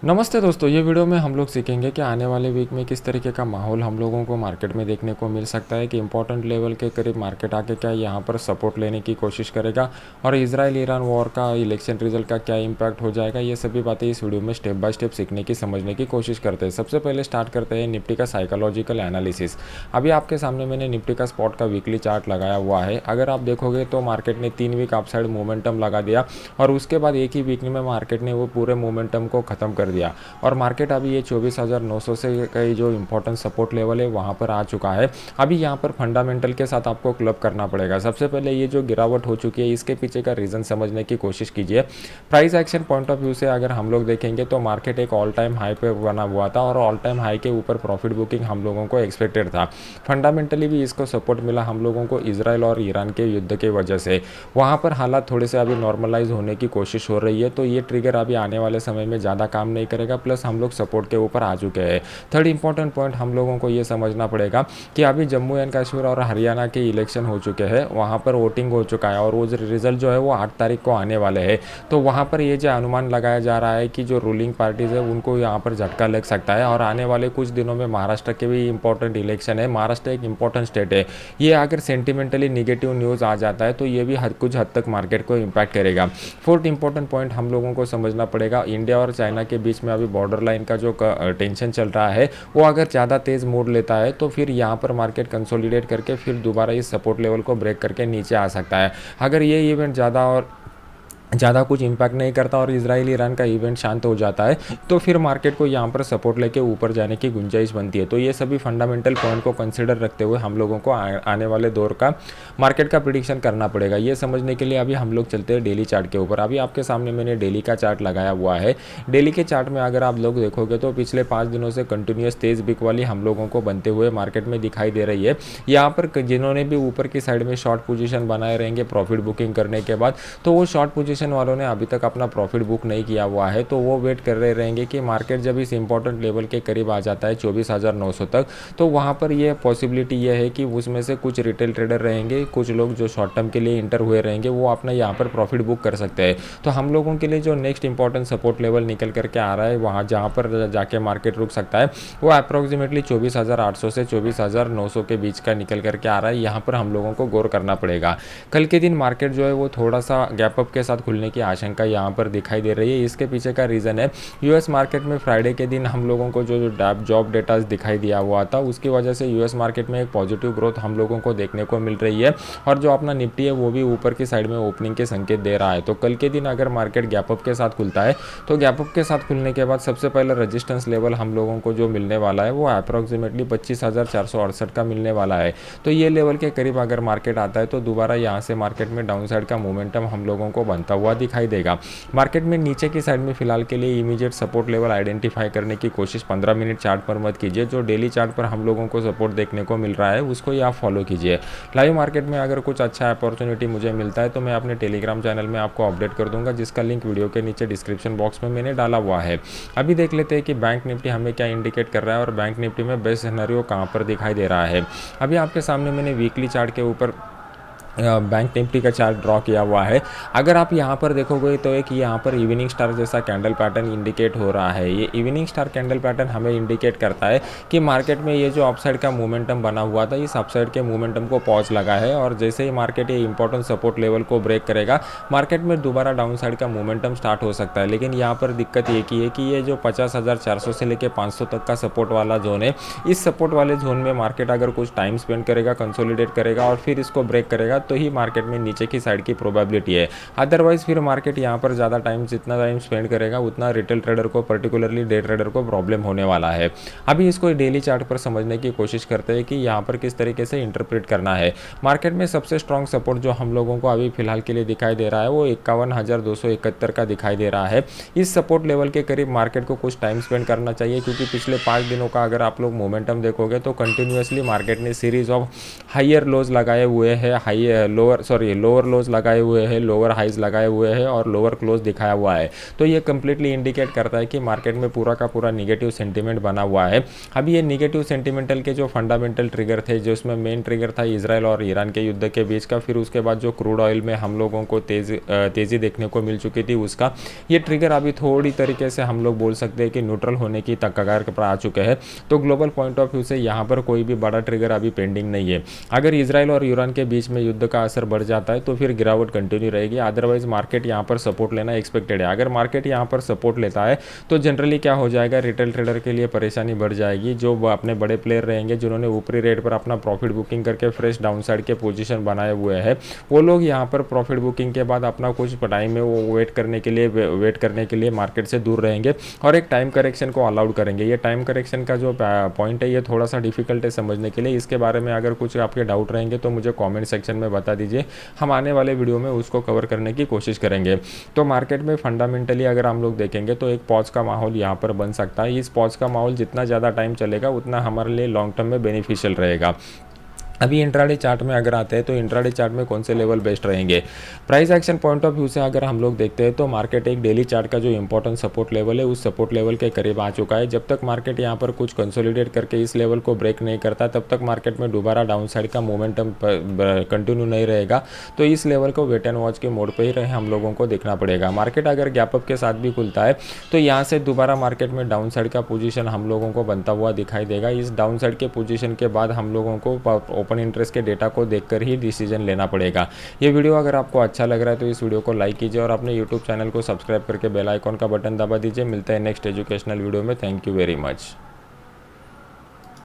नमस्ते दोस्तों, ये वीडियो में हम लोग सीखेंगे कि आने वाले वीक में किस तरीके का माहौल हम लोगों को मार्केट में देखने को मिल सकता है कि इंपॉर्टेंट लेवल के करीब मार्केट आके क्या यहाँ पर सपोर्ट लेने की कोशिश करेगा और इजराइल ईरान वॉर का इलेक्शन रिजल्ट का क्या इम्पैक्ट हो जाएगा। ये सभी बातें इस वीडियो में स्टेप बाय स्टेप सीखने की समझने की कोशिश करते हैं। सबसे पहले स्टार्ट करते हैं निफ्टी का साइकोलॉजिकल एनालिसिस। अभी आपके सामने मैंने निफ्टी का स्पॉट का वीकली चार्ट लगाया हुआ है। अगर आप देखोगे तो मार्केट ने 3 वीक अपसाइड मोमेंटम लगा दिया और उसके बाद एक ही वीक में मार्केट ने वो पूरे मोमेंटम को ख़त्म कर दिया और मार्केट अभी ये 24,900 से कई जो इंपॉर्टेंट सपोर्ट लेवल है वहाँ पर आ चुका है। अभी यहाँ पर फंडामेंटल के साथ आपको क्लब करना पड़ेगा। सबसे पहले ये जो गिरावट हो चुकी है इसके पीछे का रीज़न समझने की कोशिश कीजिए। Price action point of view से अगर हम लोग देखेंगे तो मार्केट एक ऑल टाइम हाई पे बना हुआ था और ऑल टाइम हाई के ऊपर प्रॉफिट बुकिंग हम लोगों को एक्सपेक्टेड था। फंडामेंटली भी इसको सपोर्ट मिला हम लोगों को इसराइल और ईरान के युद्ध के वजह से। वहाँ पर हालात थोड़े से अभी नॉर्मलाइज होने की कोशिश हो रही है, तो ये ट्रिगर अभी आने वाले समय में ज़्यादा काम नहीं करेगा। प्लस हम लोग सपोर्ट के ऊपर आ चुके हैं। थर्ड इंपॉर्टेंट पॉइंट हम लोगों को ये समझना पड़ेगा कि अभी जम्मू एंड कश्मीर और हरियाणा के इलेक्शन हो चुके हैं, वहाँ पर वोटिंग हो चुका है और वो रिजल्ट जो है वो 8 तारीख को आने वाले हैं। तो वहाँ पर ये जो अनुमान लगाया जा रहा है कि जो रूलिंग पार्टीज़ है उनको यहाँ पर झटका लग सकता है और आने वाले कुछ दिनों में महाराष्ट्र के भी इंपॉर्टेंट इलेक्शन है। महाराष्ट्र एक इंपॉर्टेंट स्टेट है। ये अगर सेंटिमेंटली निगेटिव न्यूज़ आ जाता है तो ये भी कुछ हद तक मार्केट को इम्पैक्ट करेगा। फोर्थ इंपॉर्टेंट पॉइंट हम लोगों को समझना पड़ेगा, इंडिया और चाइना के बीच में अभी बॉर्डर लाइन का जो टेंशन चल रहा है वो अगर ज़्यादा तेज़ मोड़ लेता है तो फिर यहाँ पर मार्केट कंसोलिडेट करके फिर दोबारा इस सपोर्ट लेवल को ब्रेक करके नीचे आ सकता है। अगर ये इवेंट ज़्यादा कुछ इम्पैक्ट नहीं करता और इजराइल ईरान का इवेंट शांत हो जाता है तो फिर मार्केट को यहाँ पर सपोर्ट लेके ऊपर जाने की गुंजाइश बनती है। तो ये सभी फंडामेंटल पॉइंट को कंसिडर रखते हुए हम लोगों को आने वाले दौर का मार्केट का प्रिडिक्शन करना पड़ेगा। ये समझने के लिए अभी हम लोग चलते हैं डेली चार्ट के ऊपर। अभी आपके सामने मैंने डेली का चार्ट लगाया हुआ है। डेली के चार्ट में अगर आप लोग देखोगे तो पिछले 5 दिनों से कंटिन्यूस तेज़ बिक वाली हम लोगों को बनते हुए मार्केट में दिखाई दे रही है। यहाँ पर जिन्होंने भी ऊपर की साइड में शॉर्ट पोजीशन बनाए रहेंगे प्रॉफिट बुकिंग करने के बाद, तो वो शॉर्ट पोजीशन वालों ने अभी तक अपना प्रॉफिट बुक नहीं किया हुआ है, तो वो वेट कर रहे रहेंगे कि मार्केट जब इस इंपॉर्टेंट लेवल के करीब आ जाता है 24,900 तक, तो वहाँ पर ये पॉसिबिलिटी ये है कि उसमें से कुछ रिटेल ट्रेडर रहेंगे, कुछ लोग जो शॉर्ट टर्म के लिए इंटर हुए रहेंगे वो अपना यहाँ पर प्रॉफिट बुक कर सकते हैं। तो हम लोगों के लिए जो नेक्स्ट इंपॉर्टेंट सपोर्ट लेवल निकल करके आ रहा है वहाँ जहाँ पर जाके मार्केट रुक सकता है वो अप्रॉक्सीमेटली 24,800 से 24,900 के बीच का निकल करके आ रहा है। यहाँ पर हम लोगों को गौर करना पड़ेगा। कल के दिन मार्केट जो है वो थोड़ा सा गैप अप के साथ खुलने की आशंका यहाँ पर दिखाई दे रही है। इसके पीछे का रीज़न है यूएस मार्केट में फ्राइडे के दिन हम लोगों को जो जॉब डेटा दिखाई दिया हुआ था उसकी वजह से यूएस मार्केट में एक पॉजिटिव ग्रोथ हम लोगों को देखने को मिल रही है और जो अपना निफ्टी है वो भी ऊपर की साइड में ओपनिंग के संकेत दे रहा है। तो कल के दिन अगर मार्केट गैप अप के साथ खुलता है तो गैप अप के साथ खुलने के बाद सबसे पहले रजिस्टेंस लेवल हम लोगों को जो मिलने वाला है वो अप्रॉक्सीमेटली 25,468 का मिलने वाला है। तो ये लेवल के करीब अगर मार्केट आता है तो दोबारा यहाँ से मार्केट में डाउन साइड का मोमेंटम हम लोगों को बनता हुआ दिखाई देगा। मार्केट में नीचे की साइड में फिलहाल के लिए इमीडिएट सपोर्ट लेवल आइडेंटिफाई करने की कोशिश 15 मिनट चार्ट पर मत कीजिए। जो डेली चार्ट पर हम लोगों को सपोर्ट देखने को मिल रहा है उसको ही आप फॉलो कीजिए। लाइव मार्केट में अगर कुछ अच्छा अपॉर्चुनिटी मुझे मिलता है तो मैं अपने टेलीग्राम चैनल में आपको अपडेट कर दूंगा, जिसका लिंक वीडियो के नीचे डिस्क्रिप्शन बॉक्स में मैंने डाला हुआ है। अभी देख लेते हैं कि बैंक निफ्टी हमें क्या इंडिकेट कर रहा है और बैंक निफ्टी में बेस्ट सिनेरियो कहाँ पर दिखाई दे रहा है। अभी आपके सामने मैंने वीकली चार्ट के ऊपर बैंक निफ्टी का चार्ट ड्रॉ किया हुआ है। अगर आप यहाँ पर देखोगे तो एक यहाँ पर इवनिंग स्टार जैसा कैंडल पैटर्न इंडिकेट हो रहा है। ये इवनिंग स्टार कैंडल पैटर्न हमें इंडिकेट करता है कि मार्केट में ये जो अपसाइड का मोमेंटम बना हुआ था इस अपसाइड के मोमेंटम को पॉज लगा है और जैसे ही मार्केट ये इंपॉर्टेंट सपोर्ट लेवल को ब्रेक करेगा मार्केट में दोबारा डाउन साइड का मोमेंटम स्टार्ट हो सकता है। लेकिन यहाँ पर दिक्कत ये की है कि ये जो 50,400 से लेकर 500 तक का सपोर्ट वाला जोन है, इस सपोर्ट वाले जोन में मार्केट अगर कुछ टाइम स्पेंड करेगा, कंसोलिडेट करेगा और फिर इसको ब्रेक करेगा तो ही मार्केट में नीचे की साइड की प्रोबेबिलिटी है। अदरवाइज फिर मार्केट यहाँ पर ज़्यादा टाइम जितना टाइम स्पेंड करेगा उतना रिटेल ट्रेडर को, पर्टिकुलरली डे ट्रेडर को प्रॉब्लम होने वाला है। अभी इसको डेली चार्ट पर समझने की कोशिश करते हैं कि यहाँ पर किस तरीके से इंटरप्रेट करना है। मार्केट में सबसे स्ट्रॉन्ग सपोर्ट जो हम लोगों को अभी फिलहाल के लिए दिखाई दे रहा है वो 51,271 का दिखाई दे रहा है। इस सपोर्ट लेवल के करीब मार्केट को कुछ टाइम स्पेंड करना चाहिए, क्योंकि पिछले 5 दिनों का अगर आप लोग मोमेंटम देखोगे तो कंटिन्यूसली मार्केट ने सीरीज ऑफ हाइयर लोज लगाए हुए हैं, हाई लोअर लोज लगाए हुए हैं, लोअर हाइज लगाए हुए हैं और लोअर क्लोज दिखाया हुआ है। तो ये कंप्लीटली इंडिकेट करता है कि मार्केट में पूरा का पूरा निगेटिव सेंटीमेंट बना हुआ है। अभी ये निगेटिव सेंटीमेंटल के जो फंडामेंटल ट्रिगर थे, जो इसमें मेन ट्रिगर था इजराइल और ईरान के युद्ध के बीच का, फिर उसके बाद जो क्रूड ऑयल में हम लोगों को तेज़ी देखने को मिल चुकी थी उसका, ये ट्रिगर अभी थोड़ी तरीके से हम लोग बोल सकते हैं कि न्यूट्रल होने की कगार पर आ चुके हैं। तो ग्लोबल पॉइंट ऑफ व्यू से यहाँ पर कोई भी बड़ा ट्रिगर अभी पेंडिंग नहीं है। अगर इजराइल और ईरान के बीच में युद्ध का असर बढ़ जाता है तो फिर गिरावट कंटिन्यू रहेगी, अदरवाइज मार्केट यहाँ पर सपोर्ट लेना एक्सपेक्टेड है। अगर मार्केट यहाँ पर सपोर्ट लेता है तो जनरली क्या हो जाएगा, रिटेल ट्रेडर के लिए परेशानी बढ़ जाएगी। जो अपने बड़े प्लेयर रहेंगे, जिन्होंने ऊपरी रेट पर अपना प्रॉफिट बुकिंग करके फ्रेश डाउनसाइड के पोजीशन बनाए हुए हैं, वो लोग यहाँ पर प्रॉफिट बुकिंग के बाद अपना कुछ टाइम में वो वेट करने के लिए मार्केट से दूर रहेंगे और एक टाइम करेक्शन को अलाउड करेंगे। ये टाइम करेक्शन का जो पॉइंट है ये थोड़ा सा डिफिकल्ट है समझने के लिए। इसके बारे में अगर कुछ आपके डाउट रहेंगे तो मुझे कमेंट सेक्शन में बता दीजिए, हम आने वाले वीडियो में उसको कवर करने की कोशिश करेंगे। तो मार्केट में फंडामेंटली अगर हम लोग देखेंगे तो एक पॉज का माहौल यहाँ पर बन सकता है। इस पॉज का माहौल जितना ज़्यादा टाइम चलेगा उतना हमारे लिए लॉन्ग टर्म में बेनिफिशियल रहेगा। अभी इंट्राडे चार्ट में अगर आते हैं तो इंट्राडे चार्ट में कौन से लेवल बेस्ट रहेंगे। Price action point of view से अगर हम लोग देखते हैं तो मार्केट एक डेली चार्ट का जो इंपॉर्टेंट सपोर्ट लेवल है उस सपोर्ट लेवल के करीब आ चुका है। जब तक मार्केट यहाँ पर कुछ कंसोलिडेट करके इस लेवल को ब्रेक नहीं करता तब तक मार्केट में दोबारा डाउन साइड का मोमेंटम कंटिन्यू नहीं रहेगा। तो इस लेवल को वेट एंड वॉच के मोड पर ही रहे हम लोगों को देखना पड़ेगा। मार्केट अगर गैप अप के साथ भी खुलता है तो यहाँ से दोबारा मार्केट में डाउन साइड का पोजीशन हम लोगों को बनता हुआ दिखाई देगा। इस डाउन साइड के पोजीशन के बाद हम लोगों को ओपन इंटरेस्ट के डेटा को देखकर ही डिसीजन लेना पड़ेगा। ये वीडियो अगर आपको अच्छा लग रहा है तो इस वीडियो को लाइक कीजिए और अपने यूट्यूब चैनल को सब्सक्राइब करके बेल आइकॉन का बटन दबा दीजिए। मिलता है नेक्स्ट एजुकेशनल वीडियो में। Thank you very much.